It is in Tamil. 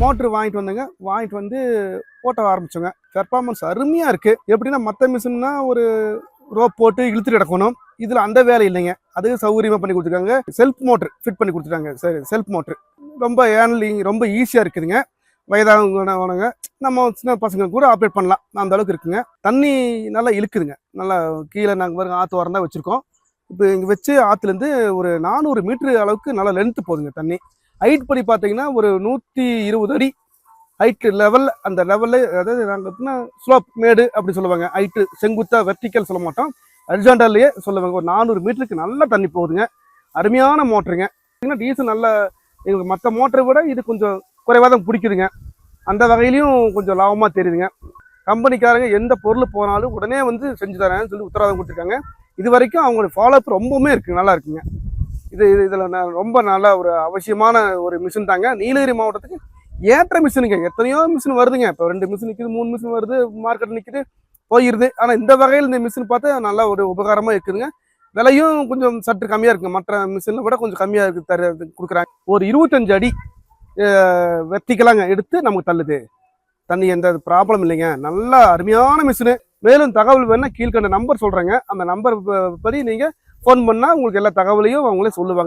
மோட்ரு வாங்கிட்டு வந்தேங்க. வாங்கிட்டு வந்து ஓட்ட ஆரம்பிச்சோங்க. பெர்ஃபார்மன்ஸ் அருமையா இருக்கு. எப்படின்னா மத்த மிஷின்னா ஒரு ரோப் போட்டு இழுத்துட்டு கிடக்கணும். இதுல அந்த வேலை இல்லைங்க. அது சௌகரியமா பண்ணி கொடுத்துருக்காங்க. செல்ஃப் மோட்டர் ஃபிட் பண்ணி கொடுத்துட்டாங்க. சரி, செல்ஃப் மோட்டர் ரொம்ப ஹேண்ட்லிங் ரொம்ப ஈஸியா இருக்குதுங்க. வயதானவங்க நம்ம சின்ன பசங்க கூட ஆப்ரேட் பண்ணலாம். அந்த அளவுக்கு இருக்குங்க. தண்ணி நல்லா இழுக்குதுங்க. நல்லா கீழே நாங்கள் பாருங்க ஆற்று ஓரம் தான் வச்சிருக்கோம். இப்போ இங்கே வச்சு ஆற்றுலேருந்து ஒரு 400 மீட்டர் அளவுக்கு நல்லா லென்த்து போகுதுங்க தண்ணி. ஹைட் படி பார்த்தீங்கன்னா ஒரு 120 அடி ஹைட்டு லெவல். அந்த லெவலில் அதாவது நாங்கள் எப்படின்னா ஸ்லோப் மேடு அப்படி சொல்லுவாங்க. ஹைட்டு செங்குத்தா வெர்டிக்கல் சொல்ல மாட்டோம், ஹரிசாண்டல்லையே சொல்லுவாங்க. ஒரு 400 மீட்டருக்கு நல்லா தண்ணி போகுதுங்க. அருமையான மோட்டருங்க. டீசல் நல்ல எங்களுக்கு மற்ற மோட்டரை விட இது கொஞ்சம் குறைவாக தான் பிடிக்குதுங்க. அந்த வகையிலையும் கொஞ்சம் லாபமாக தெரியுதுங்க. கம்பெனிக்காரங்க எந்த பொருள் போனாலும் உடனே வந்து செஞ்சு தரேன்னு சொல்லி உத்தரவாதம் கொடுத்துருக்காங்க. இது வரைக்கும் அவங்களோட ஃபாலோஅப் ரொம்பவுமே இருக்குது, நல்லா இருக்குங்க. இதில் ரொம்ப நல்ல ஒரு அவசியமான ஒரு மிஷின் தாங்க. நீலகிரி மாவட்டத்துக்கு ஏற்ற மிஷினுங்க. எத்தனையோ மிஷின் வருதுங்க. இப்போ 2 மிஷின் நிற்குது, 3 மிஷின் வருது, மார்க்கெட் நிற்குது, போயிடுது. ஆனால் இந்த வகையில் இந்த மிஷின் பார்த்தா நல்ல ஒரு உபகாரமாக இருக்குதுங்க. விலையும் கொஞ்சம் சற்று கம்மியாக இருக்குங்க. மற்ற மிஷினில் விட கொஞ்சம் கம்மியாக இருக்கு கொடுக்குறாங்க. ஒரு 25 அடி வெத்திக்கலாங்க எடுத்து நமக்கு தள்ளுது. தண்ணி எந்த ப்ராப்ளம் இல்லைங்க. நல்லா அருமையான மிஷினு. மேலும் தகவல் வேணா கீழ்கண்ட நம்பர் சொல்கிறேங்க. அந்த நம்பர் படி நீங்கள் ஃபோன் பண்ணால் உங்களுக்கு எல்லா தகவலையும் அவங்களே சொல்லுவாங்க.